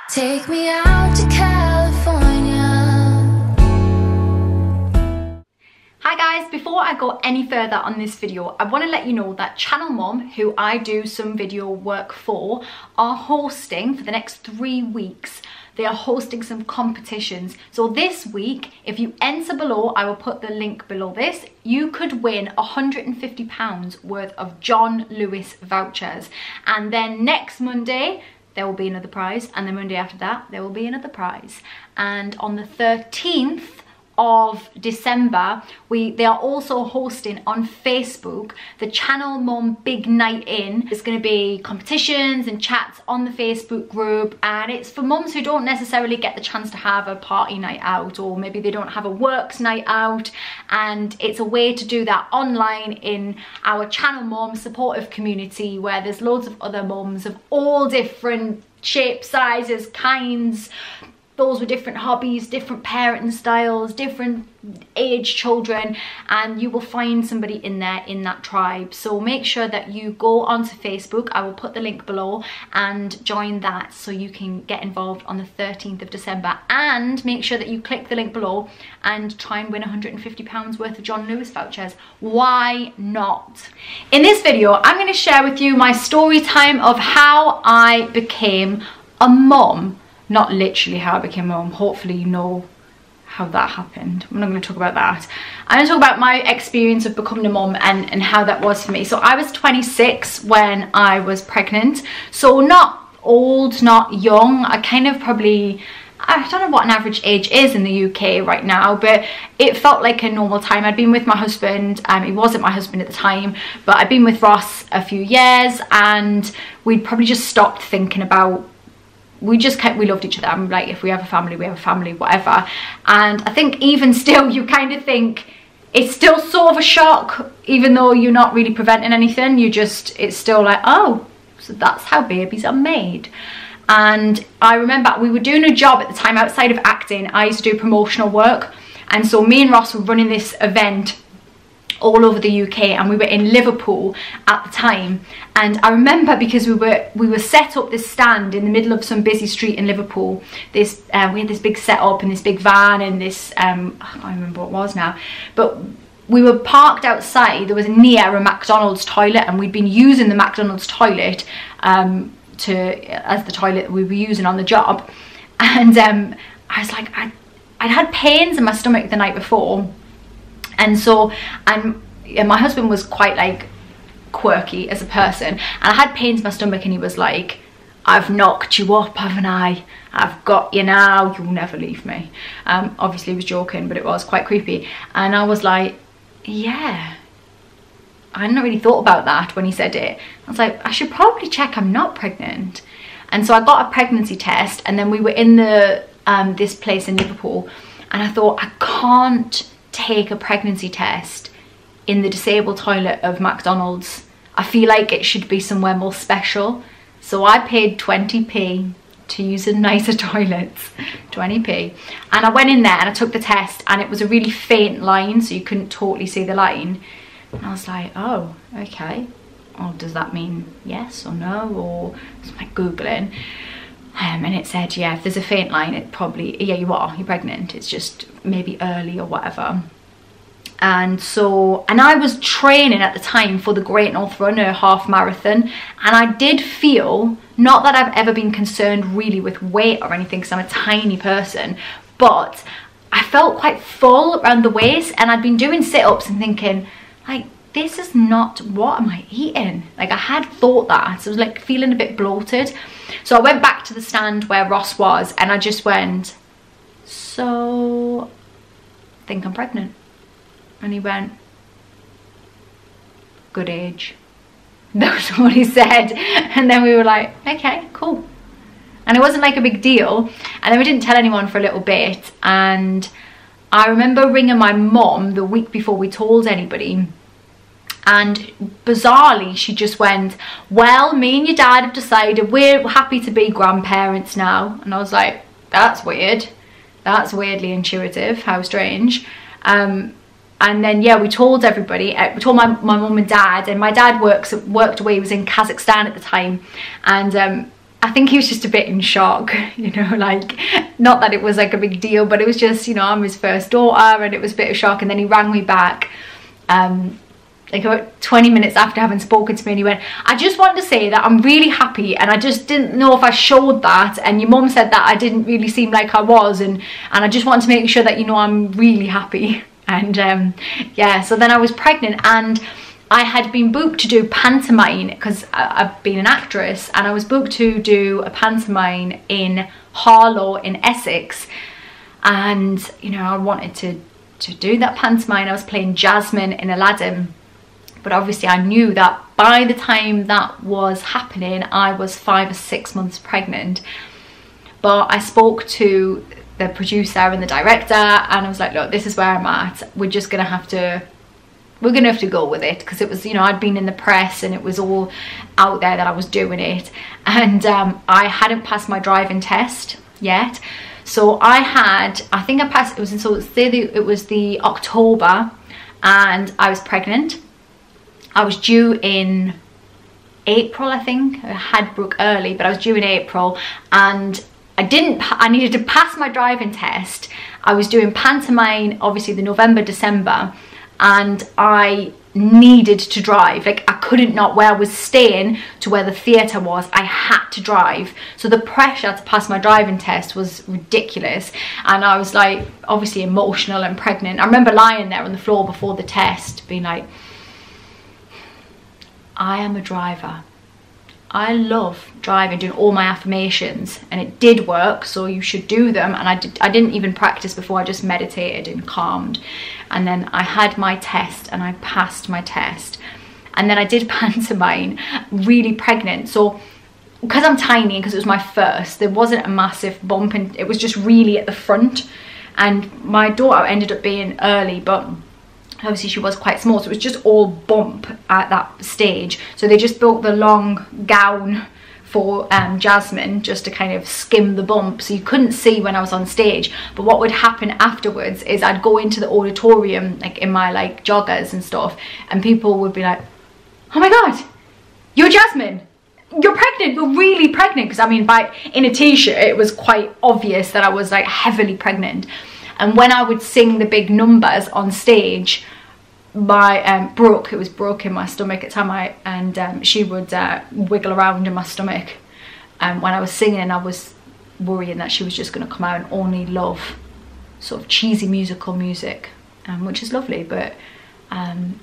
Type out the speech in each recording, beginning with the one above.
Take me out to California. Hi guys, before I go any further on this video, I want to let you know that Channel Mum, who I do some video work for, are hosting for the next 3 weeks. They are hosting some competitions. So this week, if you enter below, I will put the link below this, you could win £150 worth of John Lewis vouchers. And then next Monday, there will be another prize, and the Monday after that there will be another prize. And on the 13th of December, they are also hosting on Facebook the Channel Mum Big Night In. There's going to be competitions and chats on the Facebook group, and it's for mums who don't necessarily get the chance to have a party night out, or maybe they don't have a works night out, and it's a way to do that online in our Channel Mum supportive community, where there's loads of other mums of all different shapes, sizes, kinds, those with different hobbies, different parenting styles, different age children, and you will find somebody in there in that tribe. So make sure that you go onto Facebook, I will put the link below, and join that so you can get involved on the 13th of December. And make sure that you click the link below and try and win £150 worth of John Lewis vouchers. Why not? In this video, I'm going to share with you my story time of how I became a mum. Not literally how I became a mum, hopefully you know how that happened. I'm not going to talk about that. I'm going to talk about my experience of becoming a mum and how that was for me. So I was 26 when I was pregnant, so not old, not young. I kind of probably, I don't know what an average age is in the UK right now, but it felt like a normal time. I'd been with my husband, he wasn't my husband at the time, but I'd been with Ross a few years, and we'd probably just stopped thinking about, we loved each other. I'm like, if we have a family, we have a family, whatever. And I think even still, you kind of think it's still sort of a shock, even though you're not really preventing anything. It's still like, oh, so that's how babies are made. And I remember we were doing a job at the time outside of acting. I used to do promotional work, and so me and Ross were running this event all over the UK, and we were in Liverpool at the time. And I remember, because we were set up this stand in the middle of some busy street in Liverpool. We had this big setup and this big van and this I can't remember what it was now, but we were parked outside. There was near a McDonald's toilet, and we'd been using the McDonald's toilet as the toilet we were using on the job. And I was like, I'd had pains in my stomach the night before. And so, my husband was quite like quirky as a person, and I had pains in my stomach, and he was like, I've knocked you up, haven't I? I've got you now, you'll never leave me. Obviously he was joking, but it was quite creepy. And I was like, yeah. I hadn't really thought about that when he said it. I was like, I should probably check I'm not pregnant. And so I got a pregnancy test, and then we were in this place in Liverpool, and I thought, I can't take a pregnancy test in the disabled toilet of McDonald's. I feel like it should be somewhere more special. So I paid 20p to use a nicer toilet, 20p. And I went in there and I took the test, and it was a really faint line, so you couldn't totally see the line. And I was like, oh, okay. Well, does that mean yes or no? Or I was like Googling. And it said, yeah, if there's a faint line, it probably, yeah, you're pregnant. It's just maybe early or whatever. And so, and I was training at the time for the Great North Runner half marathon. And I did feel, not that I've ever been concerned really with weight or anything, because I'm a tiny person, but I felt quite full around the waist. And I'd been doing sit-ups and thinking, like, this is not, what am I eating? Like, I had thought that. So I was like feeling a bit bloated. So I went back to the stand where Ross was, and I just went, so I think I'm pregnant. And he went, good age. That was what he said. And then we were like, okay, cool. And it wasn't like a big deal. And then we didn't tell anyone for a little bit. And I remember ringing my mum the week before we told anybody. And bizarrely, she just went, well, me and your dad have decided we're happy to be grandparents now. And I was like, that's weird. That's weirdly intuitive. How strange. And then, yeah, we told everybody. We told my mum and dad. And my dad worked away. He was in Kazakhstan at the time. And I think he was just a bit in shock, you know, like, not that it was like a big deal, but it was just, you know, I'm his first daughter, and it was a bit of shock. And then he rang me back like about 20 minutes after having spoken to me, and he went, I just wanted to say that I'm really happy, and I just didn't know if I showed that, and your mum said that I didn't really seem like I was, and I just wanted to make sure that, you know, I'm really happy. And yeah, so then I was pregnant, and I had been booked to do pantomime because I've been an actress, and I was booked to do a pantomime in Harlow in Essex. And, you know, I wanted to do that pantomime. I was playing Jasmine in Aladdin, but obviously I knew that by the time that was happening, I was 5 or 6 months pregnant. But I spoke to the producer and the director, and I was like, look, this is where I'm at. We're gonna have to go with it, because it was, you know, I'd been in the press and it was all out there that I was doing it. And I hadn't passed my driving test yet. So I think I passed, it was the October, and I was pregnant. I was due in April, I think. I had Brooke early, but I was due in April, and I needed to pass my driving test. I was doing pantomime, obviously the November, December, and I needed to drive. Like, I couldn't not, where I was staying to where the theatre was, I had to drive. So the pressure to pass my driving test was ridiculous. And I was like, obviously emotional and pregnant. I remember lying there on the floor before the test being like, I am a driver. I love driving, doing all my affirmations, and it did work, so you should do them. And I didn't even practice before, I just meditated and calmed. And then I had my test and I passed my test. And then I did pantomime, really pregnant. So because I'm tiny and because it was my first, there wasn't a massive bump, and it was just really at the front. And my daughter ended up being early, but obviously she was quite small, so it was just all bump at that stage. So they just built the long gown for Jasmine just to kind of skim the bump, so you couldn't see when I was on stage. But what would happen afterwards is I'd go into the auditorium, like in my like joggers and stuff, and people would be like, oh my god, you're Jasmine, you're pregnant, you're really pregnant. Because I mean, in a t-shirt it was quite obvious that I was like heavily pregnant. And when I would sing the big numbers on stage, my Brooke, it was Brooke in my stomach at the time, and she would wiggle around in my stomach. And when I was singing, I was worrying that she was just going to come out and only love sort of cheesy musical music, which is lovely. But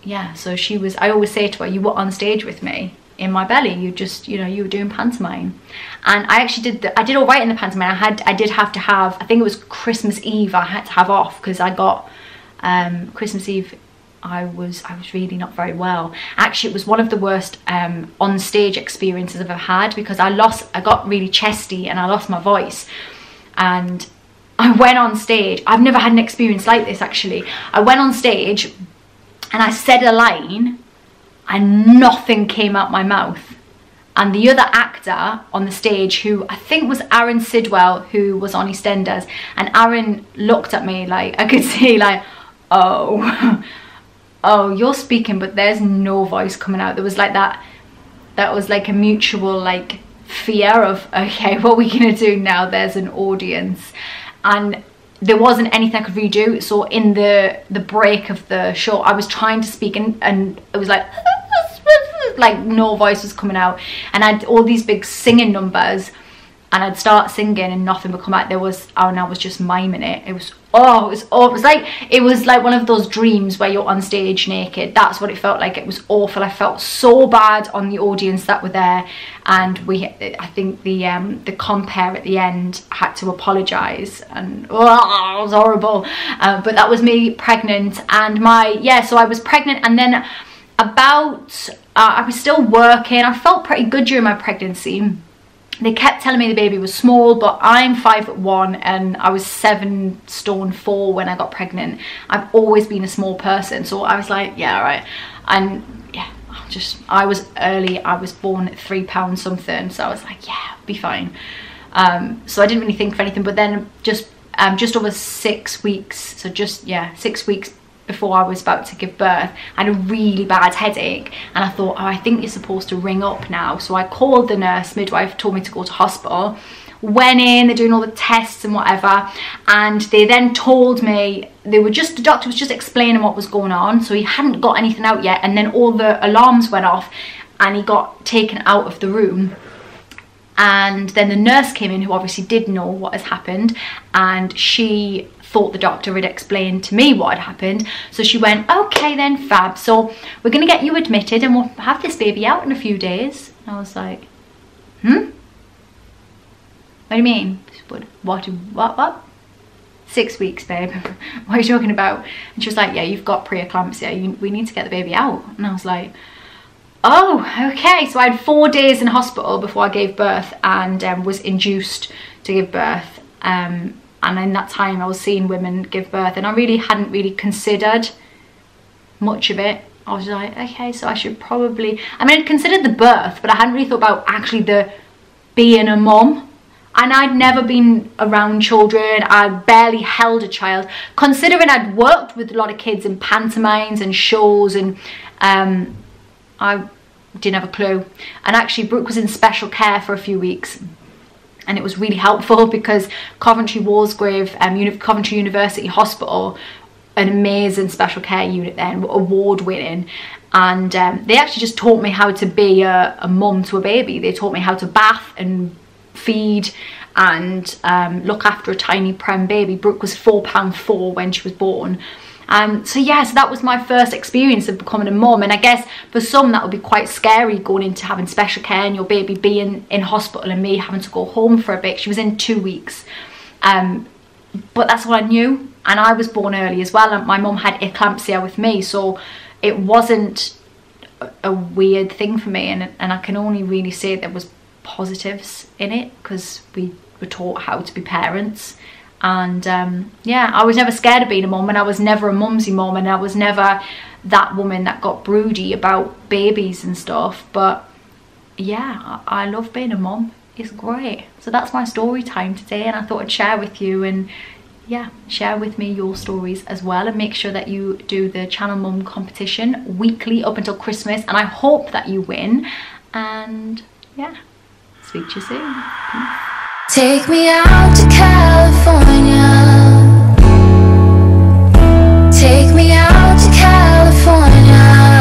yeah, so she was, I always say to her, you were on stage with me in my belly, you just, you know, you were doing pantomime. And I actually I did all right in the pantomime. I did have to have, I think it was Christmas Eve, I had to have off, because I got Christmas Eve, I was really not very well. Actually, it was one of the worst on stage experiences I've ever had, because I got really chesty and I lost my voice. And I went on stage, I've never had an experience like this actually. I went on stage and I said a line and nothing came out my mouth. And the other actor on the stage, who I think was Aaron Sidwell, who was on EastEnders, and Aaron looked at me like, I could see like, oh, oh, you're speaking, but there's no voice coming out. There was like that was like a mutual like fear of, okay, what are we gonna do now? There's an audience. And there wasn't anything I could redo. So in the break of the show, I was trying to speak, and it was like no voice was coming out. And I had all these big singing numbers, and I'd start singing and nothing would come out. And I was just miming it. It was it was like one of those dreams where you're on stage naked. That's what it felt like. It was awful. I felt so bad on the audience that were there, and I think the compere at the end had to apologise, and it was horrible. But that was me pregnant, and so I was pregnant, and then I was still working. I felt pretty good during my pregnancy. They kept telling me the baby was small, but I'm 5'1" and I was 7 stone 4 when I got pregnant. I've always been a small person, so I was like, yeah, all right. And yeah, I was early. I was born at £3 something, so I was like, yeah, I'll be fine. So I didn't really think of anything. But then just over 6 weeks, so 6 weeks before I was about to give birth. I had a really bad headache and I thought, oh, I think you're supposed to ring up now. So I called the nurse midwife, told me to go to hospital. Went in, they're doing all the tests and whatever, and they then told me the doctor was just explaining what was going on, so he hadn't got anything out yet, and then all the alarms went off and he got taken out of the room. And then the nurse came in, who obviously did know what has happened, and she thought the doctor had explained to me what had happened. So she went, okay then, fab, so we're gonna get you admitted and we'll have this baby out in a few days. And I was like, what do you mean? What? 6 weeks, babe. What are you talking about? And she was like, yeah, you've got pre-eclampsia. We need to get the baby out. And I was like, oh, okay. So I had 4 days in hospital before I gave birth, and was induced to give birth. And in that time I was seeing women give birth, and I really hadn't really considered much of it. I was like, okay, so I should probably, I mean, I'd considered the birth, but I hadn't really thought about actually being a mum. And I'd never been around children. I'd barely held a child. Considering I'd worked with a lot of kids in pantomimes and shows, and I didn't have a clue. And actually Brooke was in special care for a few weeks, and it was really helpful because Coventry Walsgrave, Coventry University Hospital, an amazing special care unit then, award winning, and they actually just taught me how to be a mum to a baby. They taught me how to bath and feed and look after a tiny prem baby. Brooke was £4.4 when she was born. So yeah, so that was my first experience of becoming a mum, and I guess for some that would be quite scary, going into having special care and your baby being in hospital and me having to go home for a bit. She was in 2 weeks, but that's what I knew, and I was born early as well, and my mum had eclampsia with me, so it wasn't a weird thing for me, and I can only really say there was positives in it because we were taught how to be parents. And yeah, I was never scared of being a mum, and I was never a mumsy mum, and I was never that woman that got broody about babies and stuff. But yeah, I love being a mum. It's great. So that's my story time today, and I thought I'd share with you, and yeah, share with me your stories as well, and make sure that you do the Channel Mum competition weekly up until Christmas, and I hope that you win. And yeah, speak to you soon. Peace. Take me out to California.